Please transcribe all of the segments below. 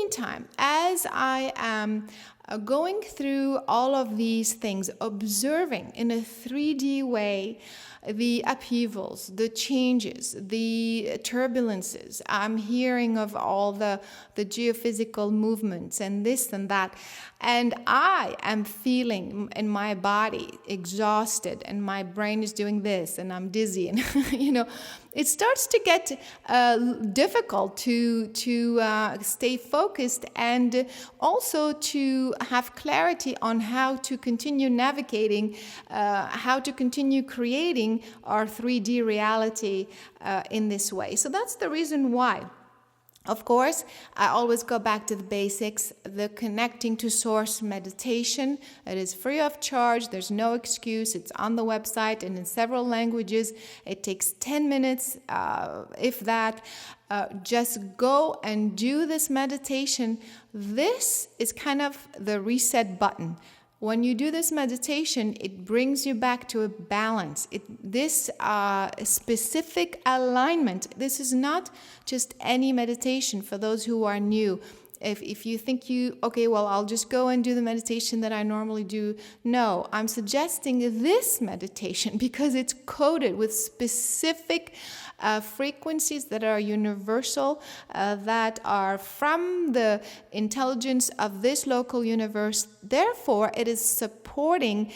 meantime, as I am going through all of these things, observing in a 3D way the upheavals, the changes, the turbulences. I'm hearing of all the geophysical movements and this and that. And I am feeling in my body exhausted, and my brain is doing this, and I'm dizzy. And, it starts to get difficult to stay focused, and also to have clarity on how to continue navigating, how to continue creating our 3D reality in this way. So that's the reason why. Of course, I always go back to the basics, the connecting to source meditation. It is free of charge. There's no excuse. It's on the website and in several languages. It takes 10 minutes, if that. Just go and do this meditation. This is kind of the reset button. When you do this meditation, it brings you back to a balance. This specific alignment, this is not just any meditation for those who are new. If you think I'll just go and do the meditation that I normally do. No, I'm suggesting this meditation because it's coded with specific frequencies that are universal, that are from the intelligence of this local universe. Therefore, it is supporting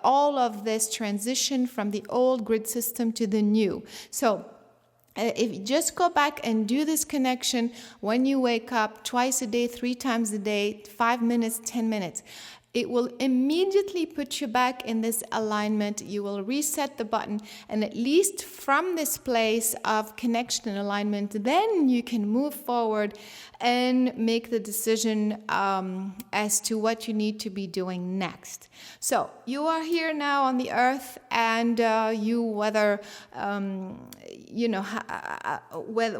all of this transition from the old grid system to the new. So, if you just go back and do this connection when you wake up, twice a day, 3 times a day, 5 minutes, 10 minutes, it will immediately put you back in this alignment. You will reset the button, and at least from this place of connection and alignment, then you can move forward and make the decision as to what you need to be doing next. So you are here now on the earth, and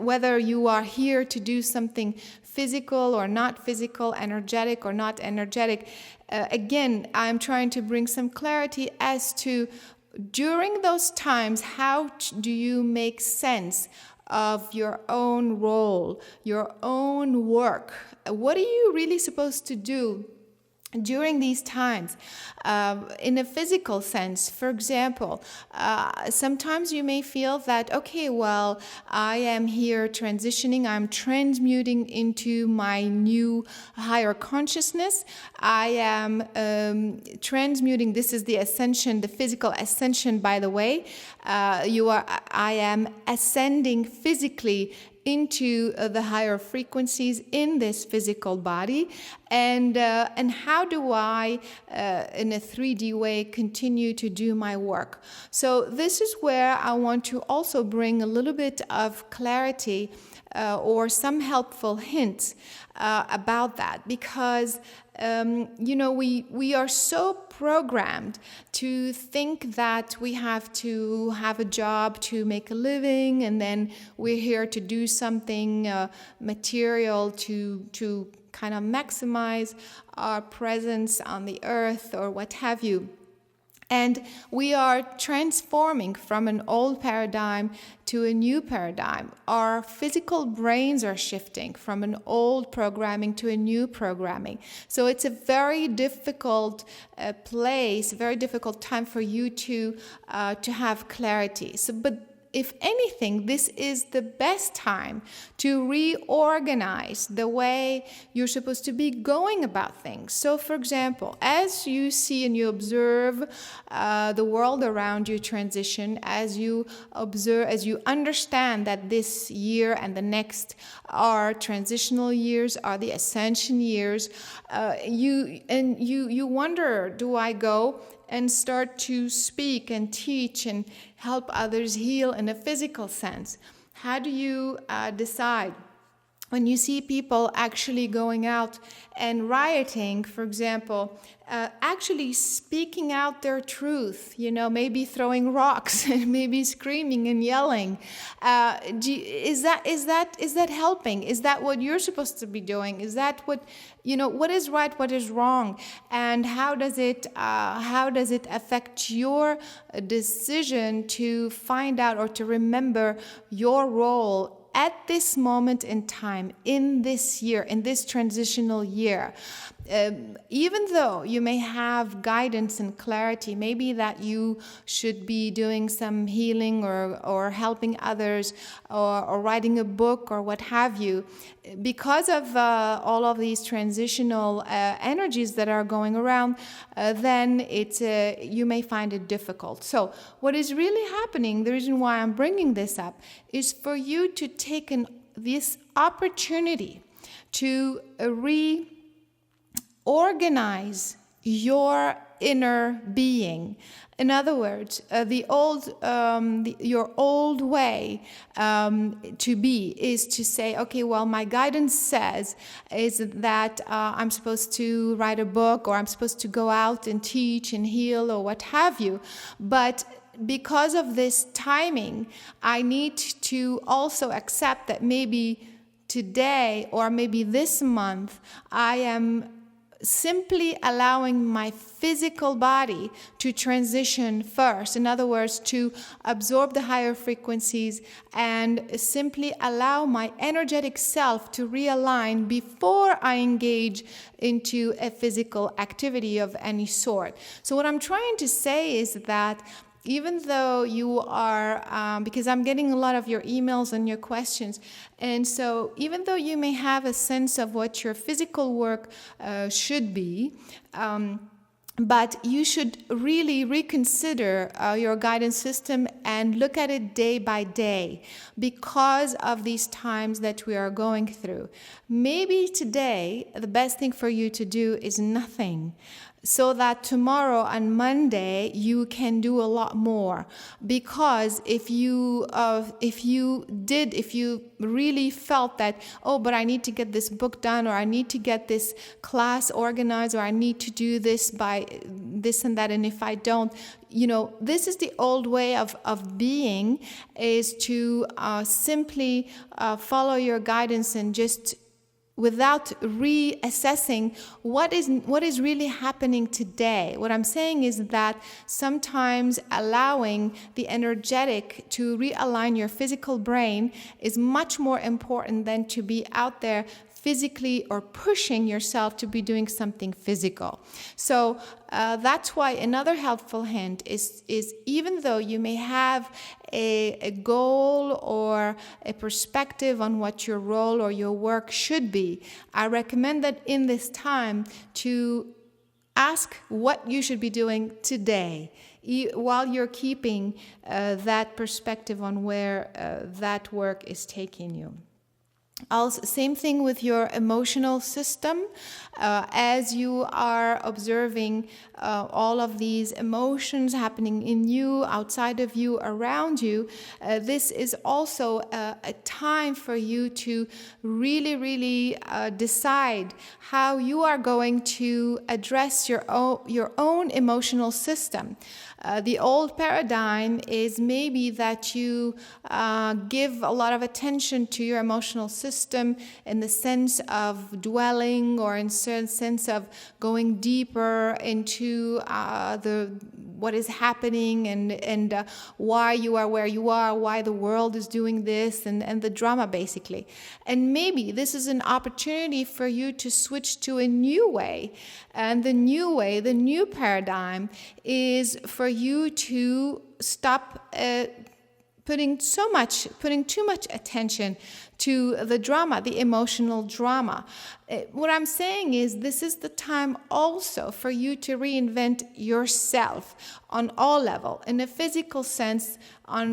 whether you are here to do something physical or not physical, energetic or not energetic, again, I'm trying to bring some clarity as to, during those times, how do you make sense of your own role, your own work? What are you really supposed to do during these times? In a physical sense, for example, sometimes you may feel that, I am here transitioning, I'm transmuting into my new higher consciousness. I am transmuting, this is the ascension, the physical ascension, by the way. I am ascending physically into the higher frequencies in this physical body, and how do I, in a 3D way, continue to do my work? So this is where I want to also bring a little bit of clarity or some helpful hints about that, because we are so programmed to think that we have to have a job to make a living, and then we're here to do something material to kind of maximize our presence on the earth or what have you. And we are transforming from an old paradigm to a new paradigm. Our physical brains are shifting from an old programming to a new programming. So it's a very difficult place, very difficult time for you to have clarity. But if anything, this is the best time to reorganize the way you're supposed to be going about things. So, for example, as you see and you observe the world around you transition, as you observe, as you understand that this year and the next are transitional years, are the ascension years, you wonder, do I go and start to speak and teach and help others heal in a physical sense? How do you decide when you see people actually going out and rioting, for example, actually speaking out their truth, maybe throwing rocks and maybe screaming and yelling? Is that helping? Is that what you're supposed to be doing? Is that what is right, what is wrong, and how does it affect your decision to find out or to remember your role at this moment in time, in this year, in this transitional year, even though you may have guidance and clarity, maybe that you should be doing some healing or helping others or writing a book or what have you, because of all of these transitional energies that are going around, then you may find it difficult. So what is really happening, the reason why I'm bringing this up, is for you to take this opportunity to reorganize your inner being. In other words, your old way to be is to say, okay, well, my guidance says is that I'm supposed to write a book, or I'm supposed to go out and teach and heal or what have you. But because of this timing, I need to also accept that maybe today or maybe this month, I am simply allowing my physical body to transition first. In other words, to absorb the higher frequencies and simply allow my energetic self to realign before I engage into a physical activity of any sort. So what I'm trying to say is that even though you are, because I'm getting a lot of your emails and your questions, and so even though you may have a sense of what your physical work should be, but you should really reconsider your guidance system and look at it day by day because of these times that we are going through. Maybe today, the best thing for you to do is nothing, so that tomorrow on Monday you can do a lot more. Because if you really felt that, oh, but I need to get this book done, or I need to get this class organized, or I need to do this by this and that, and if I don't, this is the old way of being, is to simply follow your guidance and just without reassessing what is really happening today. What I'm saying is that sometimes allowing the energetic to realign your physical brain is much more important than to be out there physically or pushing yourself to be doing something physical. So that's why another helpful hint is even though you may have a goal or a perspective on what your role or your work should be, I recommend that in this time to ask what you should be doing today, while you're keeping that perspective on where that work is taking you. Also, same thing with your emotional system. As you are observing all of these emotions happening in you, outside of you, around you, this is also a time for you to really decide how you are going to address your own emotional system. The old paradigm is maybe that you give a lot of attention to your emotional system in the sense of dwelling, or in certain sense of going deeper into what is happening and why you are where you are, why the world is doing this, and the drama basically. And maybe this is an opportunity for you to switch to a new way. And the new paradigm is for you to stop putting too much attention to the drama, the emotional drama. What I'm saying is this is the time also for you to reinvent yourself on all levels, in a physical sense,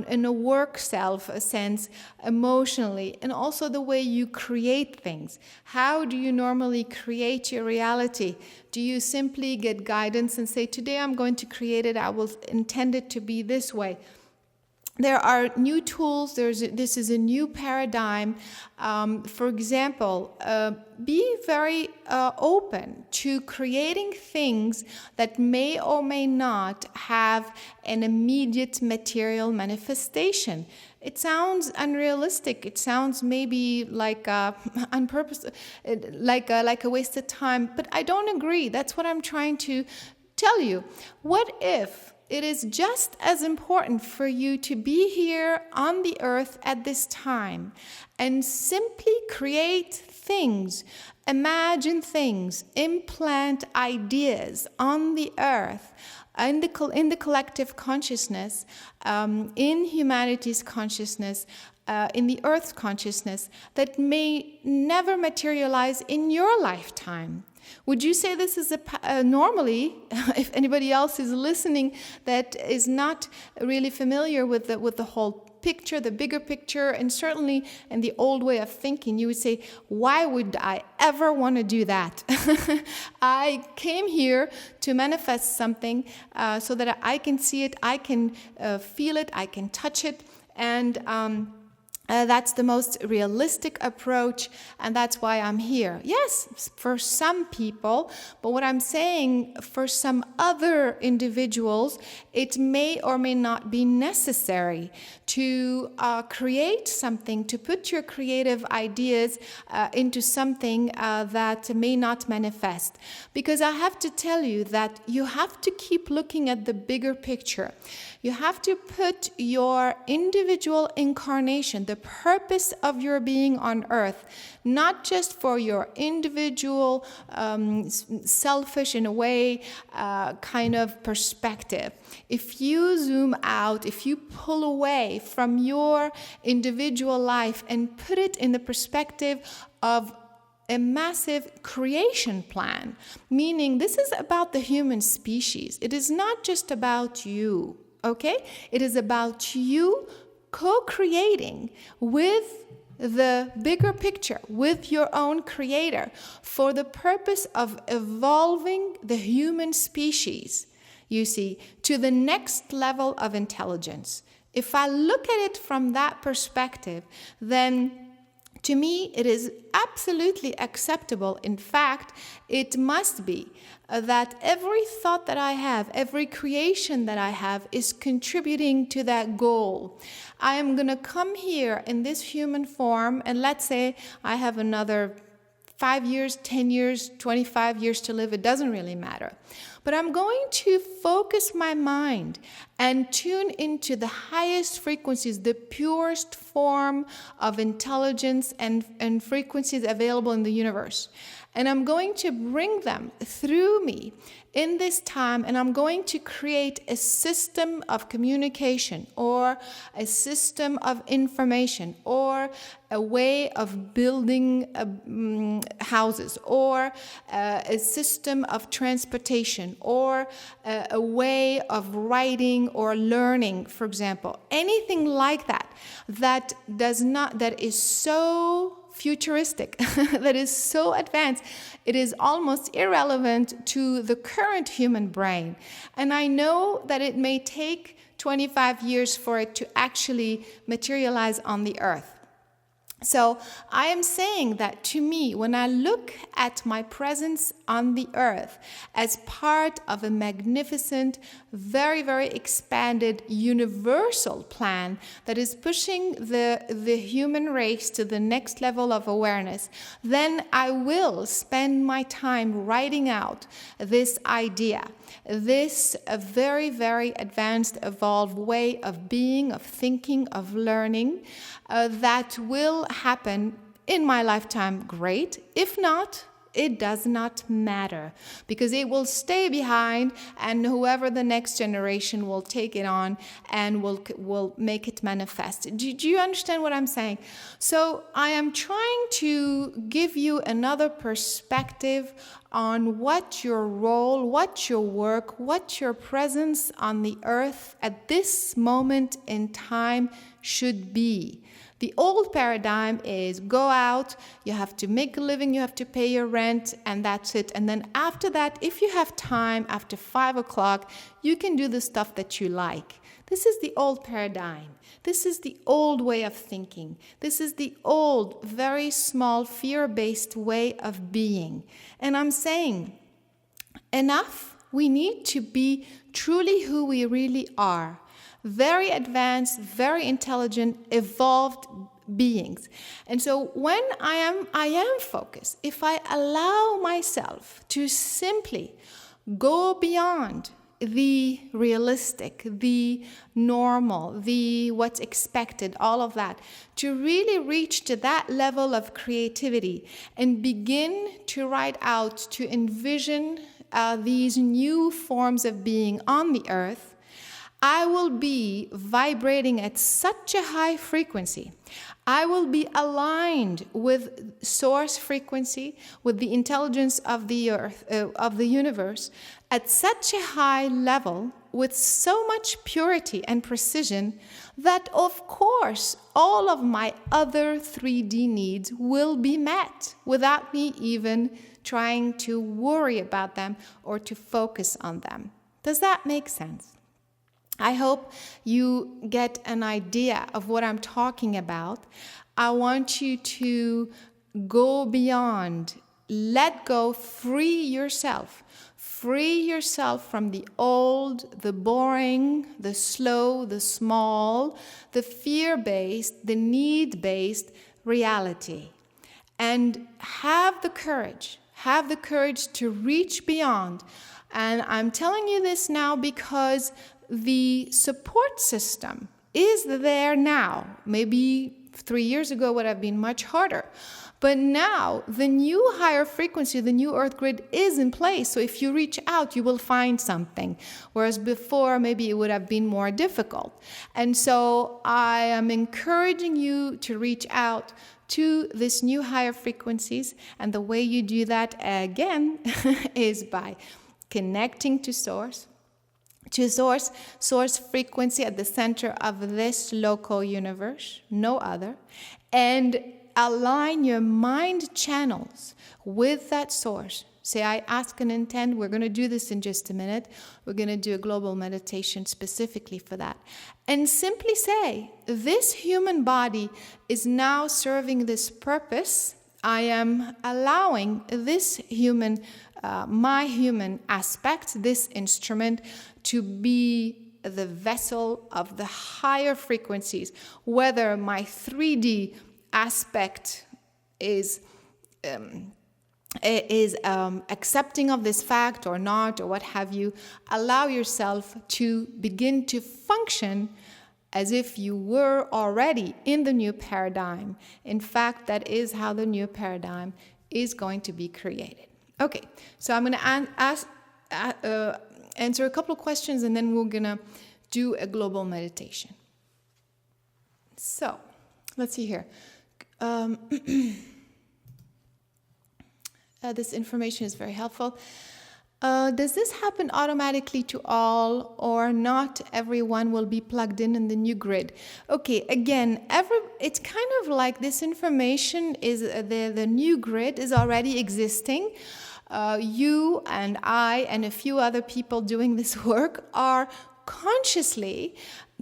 in a work self sense, emotionally, and also the way you create things. How do you normally create your reality? Do you simply get guidance and say, today I'm going to create it, I will intend it to be this way? There are new tools. This is a new paradigm. For example, be very open to creating things that may or may not have an immediate material manifestation. It sounds unrealistic. It sounds maybe like on purpose, like a waste of time. But I don't agree. That's what I'm trying to tell you. What if it is just as important for you to be here on the earth at this time and simply create things, imagine things, implant ideas on the earth, in the collective consciousness, in humanity's consciousness, in the earth's consciousness, that may never materialize in your lifetime. Would you say this is normally, if anybody else is listening that is not really familiar with the whole picture, the bigger picture, and certainly in the old way of thinking, you would say, why would I ever want to do that? I came here to manifest something so that I can see it, I can feel it, I can touch it, and that's the most realistic approach, and that's why I'm here. Yes, for some people, but what I'm saying, for some other individuals, it may or may not be necessary to create something, to put your creative ideas into something that may not manifest. Because I have to tell you that you have to keep looking at the bigger picture. You have to put your individual incarnation, the purpose of your being on earth, not just for your individual, selfish in a way, kind of perspective. If you zoom out, if you pull away from your individual life and put it in the perspective of a massive creation plan, meaning this is about the human species. It is not just about you. Okay? It is about you co-creating with the bigger picture, with your own creator, for the purpose of evolving the human species, you see, to the next level of intelligence. If I look at it from that perspective, then to me, it is absolutely acceptable. In fact, it must be that every thought that I have, every creation that I have is contributing to that goal. I am going to come here in this human form, and let's say I have another 5 years, 10 years, 25 years to live. It doesn't really matter. But I'm going to focus my mind and tune into the highest frequencies, the purest form of intelligence and frequencies available in the universe. And I'm going to bring them through me in this time, and I'm going to create a system of communication or a system of information or a way of building houses or a system of transportation or a way of writing or learning, for example. Anything like that that is so futuristic, that is so advanced, it is almost irrelevant to the current human brain. And I know that it may take 25 years for it to actually materialize on the earth. So I am saying that to me, when I look at my presence on the earth as part of a magnificent, very, very expanded universal plan that is pushing the human race to the next level of awareness, then I will spend my time writing out this idea, this very, very advanced, evolved way of being, of thinking, of learning, that will happen in my lifetime. Great. If not, it does not matter, because it will stay behind, and whoever the next generation will take it on and will make it manifest. Do you understand what I'm saying? So I am trying to give you another perspective on what your role, what your work, what your presence on the earth at this moment in time should be. The old paradigm is go out, you have to make a living, you have to pay your rent, and that's it. And then after that, if you have time, after 5 o'clock, you can do the stuff that you like. This is the old paradigm. This is the old way of thinking. This is the old, very small, fear-based way of being. And I'm saying, enough. We need to be truly who we really are. Very advanced, very intelligent, evolved beings. And so when I am focused, if I allow myself to simply go beyond the realistic, the normal, the what's expected, all of that, to really reach to that level of creativity and begin to write out, to envision these new forms of being on the earth, I will be vibrating at such a high frequency. I will be aligned with source frequency, with the intelligence of the earth, of the universe, at such a high level, with so much purity and precision, that of course all of my other 3D needs will be met without me even trying to worry about them or to focus on them. Does that make sense? I hope you get an idea of what I'm talking about. I want you to go beyond, let go, free yourself. Free yourself from the old, the boring, the slow, the small, the fear-based, the need-based reality. And have the courage to reach beyond. And I'm telling you this now because the support system is there now. Maybe 3 years ago would have been much harder. But now the new higher frequency, the new earth grid is in place. So if you reach out, you will find something. Whereas before, maybe it would have been more difficult. And so I am encouraging you to reach out to this new higher frequencies. And the way you do that, again, is by connecting to source. Source frequency at the center of this local universe, no other, and align your mind channels with that source. Say, I ask and intend. We're going to do this in just a minute. We're going to do a global meditation specifically for that. And simply say, this human body is now serving this purpose. I am allowing this human, my human aspect, this instrument, to be the vessel of the higher frequencies, whether my 3D aspect is accepting of this fact or not, or what have you. Allow yourself to begin to function as if you were already in the new paradigm. In fact, that is how the new paradigm is going to be created. Okay, so I'm going to answer a couple of questions, and then we're going to do a global meditation. So, let's see here. This information is very helpful. Does this happen automatically to all, or not everyone will be plugged in the new grid? Okay, again, it's kind of like this information is, the new grid is already existing. You and I and a few other people doing this work are consciously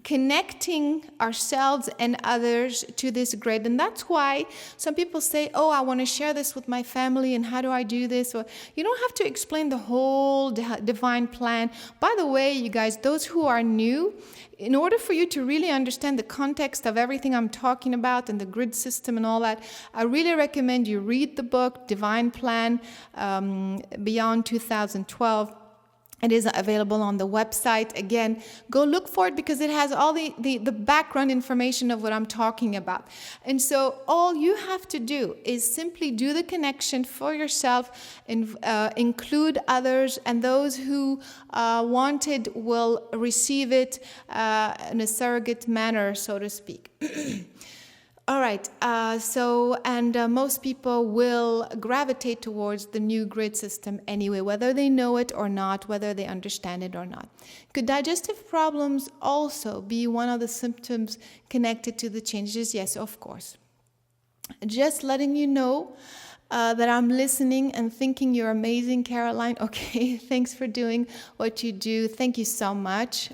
connecting ourselves and others to this grid. And that's why some people say, oh, I want to share this with my family, and how do I do this? Or you don't have to explain the whole divine plan. By the way, you guys, those who are new, in order for you to really understand the context of everything I'm talking about and the grid system and all that, I really recommend you read the book, Divine Plan, Beyond 2012. It is available on the website. Again, go look for it because it has all the background information of what I'm talking about. And so all you have to do is simply do the connection for yourself, and include others, and those who wanted will receive it in a surrogate manner, so to speak. All right, most people will gravitate towards the new grid system anyway, whether they know it or not, whether they understand it or not. Could digestive problems also be one of the symptoms connected to the changes? Yes, of course. Just letting you know that I'm listening and thinking you're amazing, Caroline. Okay, thanks for doing what you do. Thank you so much.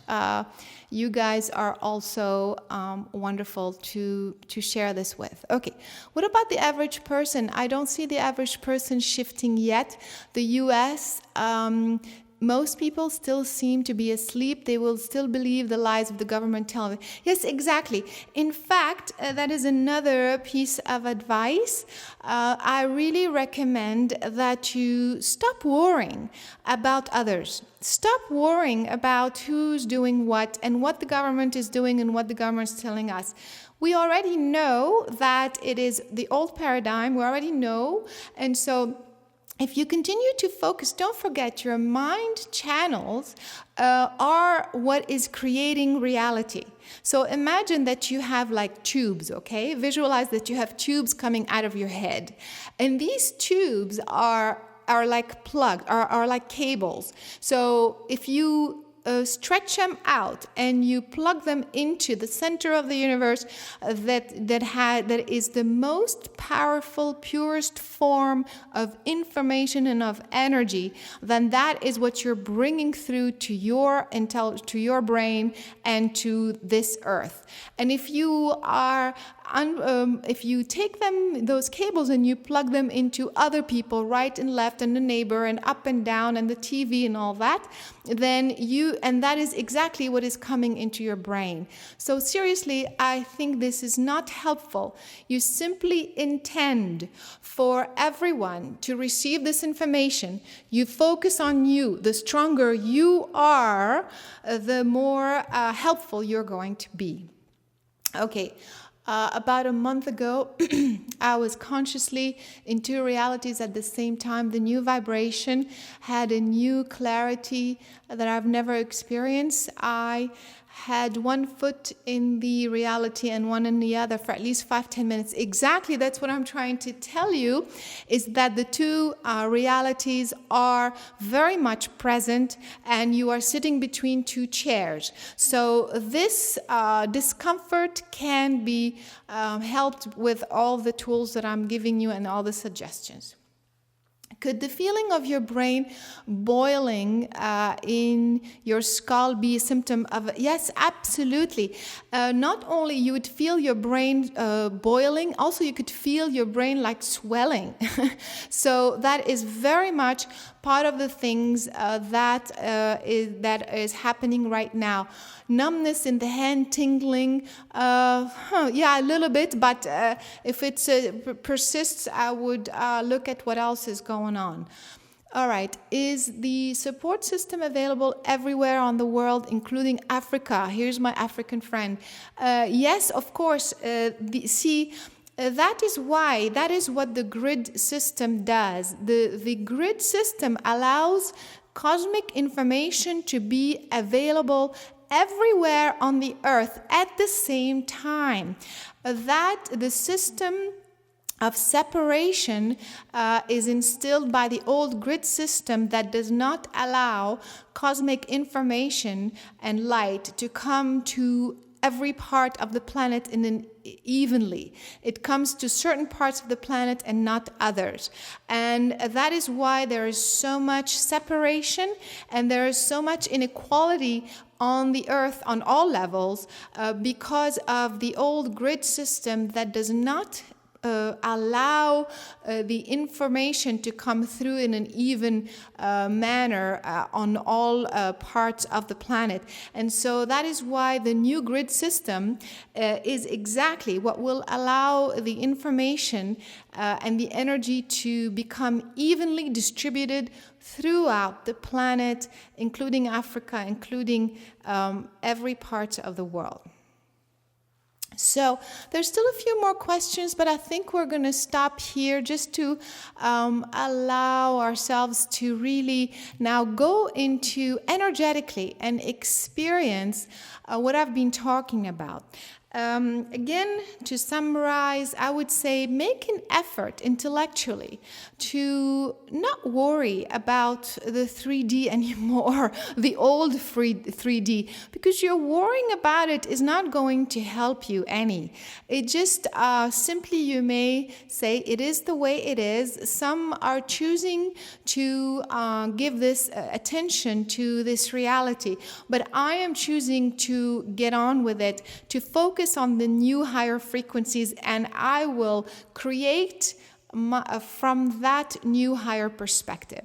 You guys are also wonderful to share this with. Okay, what about the average person? I don't see the average person shifting yet. The U.S. most people still seem to be asleep. They will still believe the lies of the government telling them. Yes, exactly. In fact, that is another piece of advice. I really recommend that you stop worrying about others. Stop worrying about who's doing what and what the government is doing and what the government is telling us. We already know that it is the old paradigm. We already know. And so if you continue to focus, don't forget your mind channels are what is creating reality. So imagine that you have like tubes, okay? Visualize that you have tubes coming out of your head. And these tubes are like plugged, are like cables. So if you stretch them out and you plug them into the center of the universe that is the most powerful, purest form of information and of energy, then that is what you're bringing through to your to your brain and to this earth. And if you are if you take those cables and you plug them into other people, right and left, and the neighbor, and up and down, and the TV and all that, then and that is exactly what is coming into your brain. So seriously, I think this is not helpful. You simply intend for everyone to receive this information. You focus on you. The stronger you are, the more helpful you're going to be. Okay. About a month ago, I was consciously in two realities at the same time. The new vibration had a new clarity that I've never experienced. I had one foot in the reality and one in the other for at least 5-10 minutes. Exactly, that's what I'm trying to tell you, is that the two realities are very much present, and you are sitting between two chairs. So this discomfort can be helped with all the tools that I'm giving you and all the suggestions. Could the feeling of your brain boiling in your skull be a symptom of? Yes, absolutely. Not only you would feel your brain boiling, also you could feel your brain like swelling. So that is very much part of the things that is happening right now. Numbness in the hand, tingling, yeah, a little bit, but if it persists, I would look at what else is going on. All right, is the support system available everywhere on the world, including Africa? Here's my African friend. Yes, of course. That is what the grid system does. The grid system allows cosmic information to be available everywhere on the earth at the same time. That the system of separation is instilled by the old grid system that does not allow cosmic information and light to come to every part of the planet evenly. It comes to certain parts of the planet and not others. And that is why there is so much separation and there is so much inequality on the earth on all levels because of the old grid system that does not allow the information to come through in an even manner on all parts of the planet. And so that is why the new grid system is exactly what will allow the information and the energy to become evenly distributed throughout the planet, including Africa, including every part of the world. So there's still a few more questions, but I think we're going to stop here just to allow ourselves to really now go into energetically and experience what I've been talking about. Again, to summarize, I would say make an effort intellectually to not worry about the 3D anymore, the old 3D, because you're worrying about it is not going to help you any. It just simply, you may say it is the way it is. Some are choosing to give this attention to this reality, but I am choosing to get on with it, to focus on the new higher frequencies, and I will create from that new higher perspective.